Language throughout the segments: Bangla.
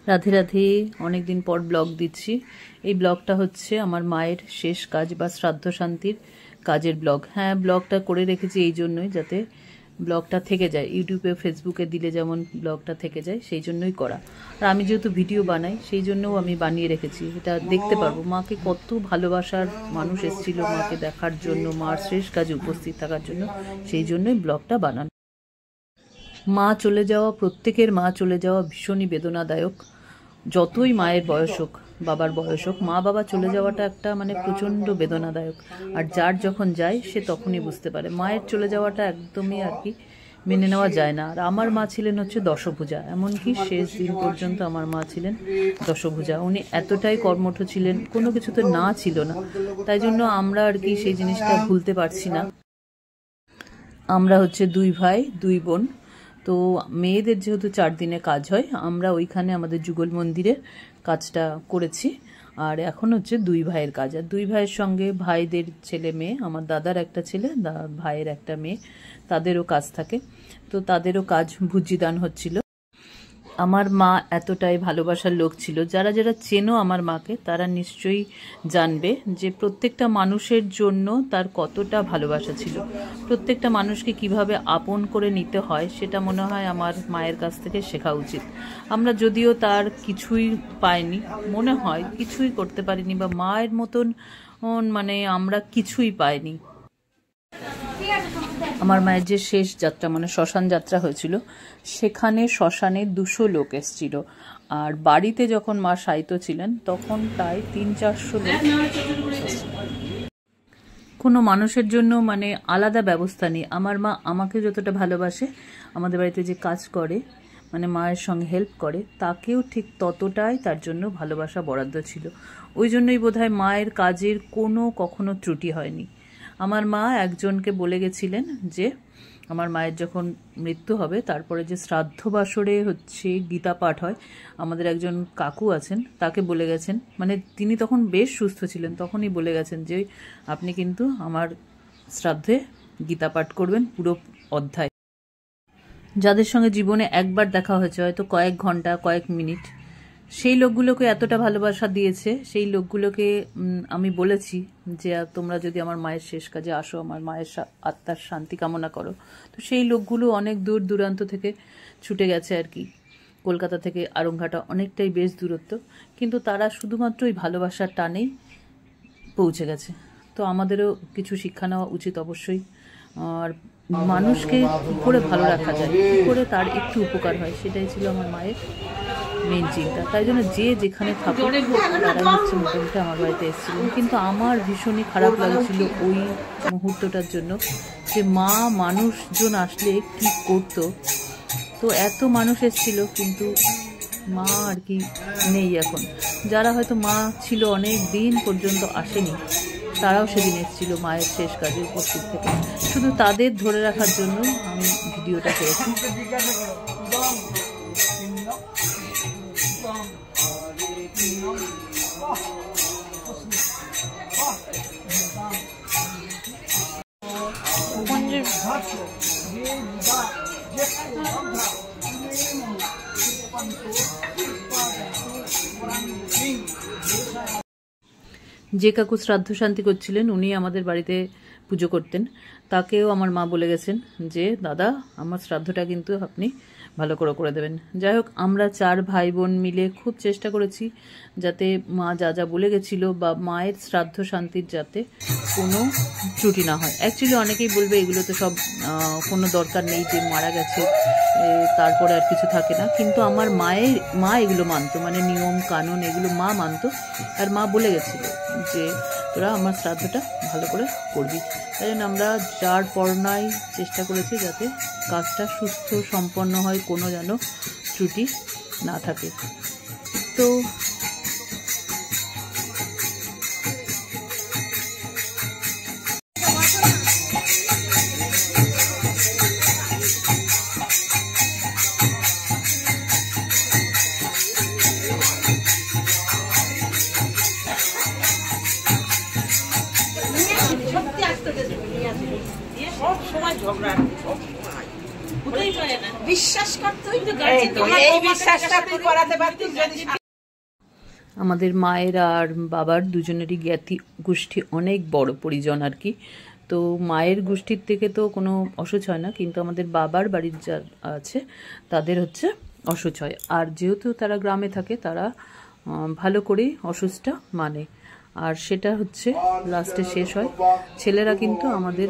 রাধে রাধে, অনেকদিন পর ব্লগ দিচ্ছি। এই ব্লগটা হচ্ছে আমার মায়ের শেষ কাজ বা শ্রাদ্ধ শান্তির কাজের ব্লগ। হ্যাঁ, ব্লগটা করে রেখেছি এই জন্যই, যাতে ব্লগটা থেকে যায়, ইউটিউবে ফেসবুকে দিলে যেমন ব্লগটা থেকে যায়, সেই জন্যই করা। আর আমি যেহেতু ভিডিও বানাই, সেই জন্যও আমি বানিয়ে রেখেছি, এটা দেখতে পারবো মাকে কত ভালোবাসার মানুষ এসেছিল মাকে দেখার জন্য, মার শেষ কাজে উপস্থিত থাকার জন্য, সেই জন্যই ব্লগটা বানানো। মা চলে যাওয়া, প্রত্যেকের মা চলে যাওয়া ভীষণই বেদনাদায়ক। যতই মায়ের বয়স হোক, বাবার বয়স হোক, মা বাবা চলে যাওয়াটা একটা প্রচণ্ড বেদনাদায়ক। আর যার যখন যায় সে তখনই বুঝতে পারে। মায়ের চলে যাওয়াটা একদমই মেনে নেওয়া যায় না। আর আমার মা ছিলেন হচ্ছে দশভুজা, এমনকি শেষ দিন পর্যন্ত আমার মা ছিলেন দশভুজা। উনি এতটাই কর্মঠ ছিলেন, কোনো কিছুতে না ছিল না। তাই জন্য আমরা সেই জিনিসটা ভুলতে পারছি না। আমরা হচ্ছে 2 ভাই 2 বোন। তো মেয়েদের যেহেতু 4 দিনে কাজ হয়, আমরা ওইখানে আমাদের যুগল মন্দিরের কাজটা করেছি। আর এখন হচ্ছে 2 ভাইয়ের কাজ। আর 2 ভাইয়ের সঙ্গে ভাইদের ছেলে মেয়ে, আমার দাদার একটা ছেলে, ভাইয়ের একটা মেয়ে, তাদেরও কাজ থাকে। তো তাদেরও কাজ ভুজিদান হচ্ছিল। আমার মা এতটাই ভালোবাসার লোক ছিল, যারা যারা চেনো আমার মাকে তারা নিশ্চয়ই জানবে যে প্রত্যেকটা মানুষের জন্য তার কতটা ভালোবাসা ছিল। প্রত্যেকটা মানুষকে কিভাবে আপন করে নিতে হয় সেটা মনে হয় আমার মায়ের কাছ থেকে শেখা উচিত। আমরা যদিও তার কিছুই পাইনি, মনে হয় কিছুই করতে পারিনি, বা মায়ের মতন আমরা কিছুই পাইনি। আমার মায়ের যে শেষ যাত্রা শ্মশান যাত্রা হয়েছিল, সেখানে শ্মশানে 200 লোক এসেছিল। আর বাড়িতে যখন মা শায়িত ছিলেন তখন প্রায় 300-400 লোক। কোনো মানুষের জন্য আলাদা ব্যবস্থা নেই। আমার মা আমাকে যতটা ভালোবাসে, আমাদের বাড়িতে যে কাজ করে মায়ের সঙ্গে হেল্প করে, তাকেও ঠিক ততটাই তার জন্য ভালোবাসা বরাদ্দ ছিল। ওই জন্যই বোধহয় মায়ের কাজের কখনো ত্রুটি হয়নি। আমার মা একজনকে বলে গেছিলেন যে আমার মায়ের যখন মৃত্যু হবে তারপরে যে শ্রাদ্ধ বাসরে হচ্ছে গীতা পাঠ হয়, আমাদের একজন কাকু আছেন, তাকে বলে গেছেন, তিনি তখন বেশ সুস্থ ছিলেন, তখনই বলে গেছেন যে আপনি কিন্তু আমার শ্রাদ্ধে গীতা পাঠ করবেন পুরো অধ্যায়। যাদের সঙ্গে জীবনে একবার দেখা হয়েছে, হয়তো কয়েক ঘন্টা কয়েক মিনিট, সেই লোকগুলোকে এতটা ভালোবাসা দিয়েছে। সেই লোকগুলোকে আমি বলেছি যে তোমরা যদি আমার মায়ের শেষ কাজে আসো, আমার মায়ের আত্মার শান্তি কামনা করো। তো সেই লোকগুলো অনেক দূর দূরান্ত থেকে ছুটে গেছে কলকাতা থেকে আরংঘাটা অনেকটাই বেশ দূরত্ব, কিন্তু তারা শুধুমাত্র ওই ভালোবাসার টানেই পৌঁছে গেছে। তো আমাদেরও কিছু শিক্ষা নেওয়া উচিত অবশ্যই। আর মানুষকে কী করে ভালো রাখা যায়, কী করে তার একটু উপকার হয়, সেটাই ছিল আমার মায়ের মেন চিন্তা। তাই জন্য যে যেখানে থাকুক তারাই হচ্ছে মোটামুটি আমার বাড়িতে এসেছিলেন। কিন্তু আমার ভীষণই খারাপ লাগছিল ওই মুহূর্তটার জন্য, যে মা মানুষজন আসলে কি করতো। তো এত মানুষ এসেছিল, কিন্তু মা নেই এখন। যারা হয়তো মা ছিল অনেক দিন পর্যন্ত আসেনি, তারাও সেদিন এসেছিল মায়ের শেষ কাজে উপস্থিত থেকে। শুধু তাদের ধরে রাখার জন্য আমি ভিডিওটা করেছি। যে কাকু শ্রাদ্ধ শান্তি করছিলেন, উনি আমাদের বাড়িতে পুজো করতেন। তাকেও আমার মা বলে গেছেন যে দাদা, আমার শ্রাদ্ধটা কিন্তু আপনি ভালো করে দেবেন। যাই হোক, আমরা 4 ভাই বোন মিলে খুব চেষ্টা করেছি যাতে মা যা যা বলে গেছিল, বা মায়ের শ্রাদ্ধ শান্তির যাতে কোনো ত্রুটি না হয়। অ্যাকচুয়ালি অনেকেই বলবে এগুলো তো সব কোনো দরকার নেই, যে মারা গেছে তারপরে আর কিছু থাকে না, কিন্তু আমার মা এগুলো মানতো, নিয়ম কানুন এগুলো মা মানতো। আর মা বলে গেছিল যে তোরা আমার শ্রাদ্ধটা ভালো করে করবি। তাই জন্য আমরা যার পরনায় চেষ্টা করেছি যাতে কাজটা সুস্থ সম্পন্ন হয়, কোনো যেন ত্রুটি না থাকে। তো সব সময় ঝগড়া, বিশ্বাস করতেই এই বিশ্বাসটা তুই করাতে পারতিস যদি। আমাদের মায়ের আর বাবার দুজনেরই জ্ঞাতি গোষ্ঠী অনেক বড় পরিজন আর কি। তো মায়ের গোষ্ঠীর থেকে তো কোনো অসুচ হয় না, কিন্তু আমাদের বাবার বাড়ির যা আছে তাদের হচ্ছে অসুচ হয়। আর যেহেতু তারা গ্রামে থাকে, তারা ভালো করেই অসুচটা মানে, আর সেটা হচ্ছে লাস্টে শেষ হয়। ছেলেরা কিন্তু আমাদের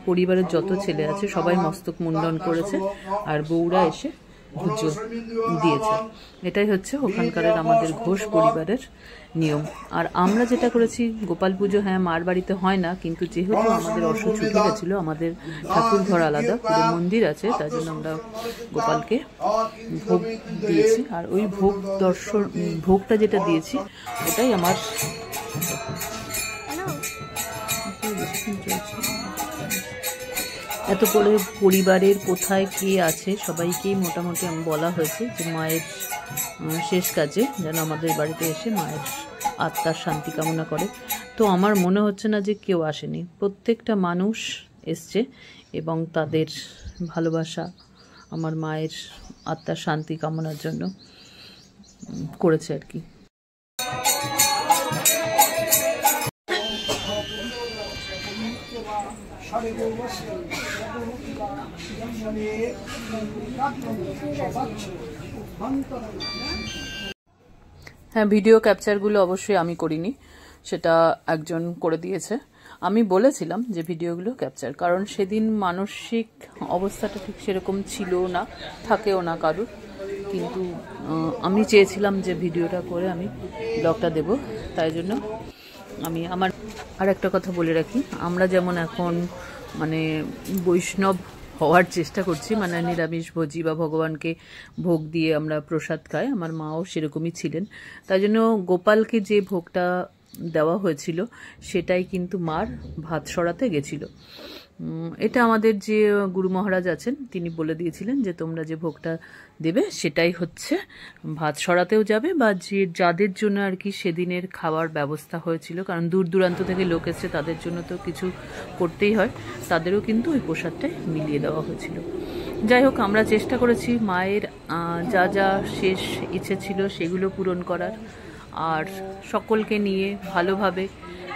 পরিবারের যত ছেলে আছে সবাই মস্তক মুন্ডন করেছে, আর বউরা এসে ভোজ্য দিয়েছে। এটাই হচ্ছে ওখানকার আমাদের ঘোষ পরিবারের নিয়ম। আর আমরা যেটা করেছি, গোপাল পুজো হ্যাঁ মার বাড়িতে হয় না, কিন্তু যেহেতু আমাদের অসুচ উঠে গেছিলো, আমাদের ঠাকুর ঘর আলাদা, পুরো মন্দির আছে, তার জন্য আমরা গোপালকে ভোগ দিয়েছি। আর ওই ভোগটা যেটা দিয়েছি ওটাই আমার এত করে পরিবারের কোথায় কে আছে সবাইকেই মোটামুটি আমি বলা হয়েছে যে মায়ের শেষ কাজে যেন আমাদের বাড়িতে এসে মায়ের আত্মার শান্তি কামনা করে। তো আমার মনে হচ্ছে না যে কেউ আসেনি, প্রত্যেকটা মানুষ এসছে এবং তাদের ভালোবাসা আমার মায়ের আত্মার শান্তি কামনার জন্য করেছে আর কি। হ্যাঁ, ভিডিও ক্যাপচারগুলো অবশ্যই আমি করিনি, সেটা একজন করে দিয়েছে। আমি বলেছিলাম যে ভিডিওগুলো ক্যাপচার, কারণ সেদিন মানসিক অবস্থাটা ঠিক সেরকম ছিল না, থাকেও না কারুর, কিন্তু আমি চেয়েছিলাম যে ভিডিওটা করে আমি ব্লগটা দেব, তাই জন্য আমি আমার আর একটা কথা বলে রাখি, আমরা যেমন এখন মানে বৈষ্ণব হওয়ার চেষ্টা করছি, মানে নিরামিষ ভোজি বা ভগবানকে ভোগ দিয়ে আমরা প্রসাদ খাই, আমার মাও সেরকমই ছিলেন। তাই জন্য গোপালকে যে ভোগটা দেওয়া হয়েছিল সেটাই কিন্তু মার ভাত সরাতে গেছিল। এটা আমাদের যে গুরু মহারাজ আছেন তিনি বলে দিয়েছিলেন যে তোমরা যে ভোগটা দেবে সেটাই হচ্ছে ভাত সরাতেও যাবে, বা যে যাদের জন্য আর কি সেদিনের খাওয়ার ব্যবস্থা হয়েছিল, কারণ দূর দূরান্ত থেকে লোক এসছে, তাদের জন্য তো কিছু করতেই হয়, তাদেরও কিন্তু ওই প্রসাদটাই মিলিয়ে দেওয়া হয়েছিল। যাই হোক, আমরা চেষ্টা করেছি মায়ের যা যা শেষ ইচ্ছে ছিল সেগুলো পূরণ করার, আর সকলকে নিয়ে ভালোভাবে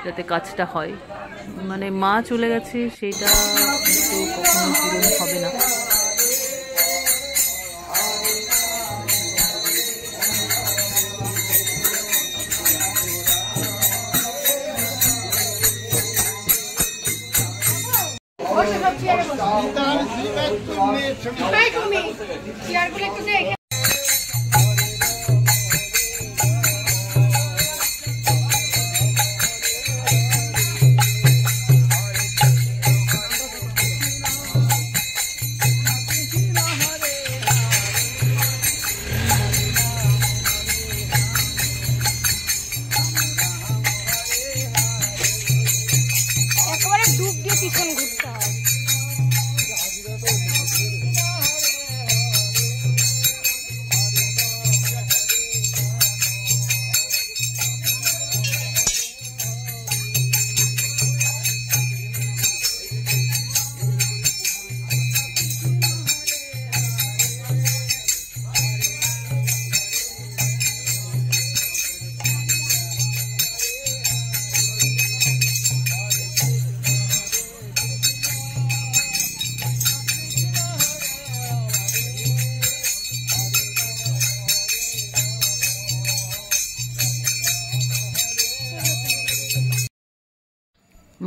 যাতে কাজটা হয়। মানে মা চলে গেছে সেটা তো কখনো পূরণ হবে না।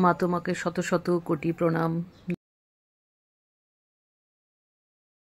মা তোমাকে শত শত কোটি প্রণাম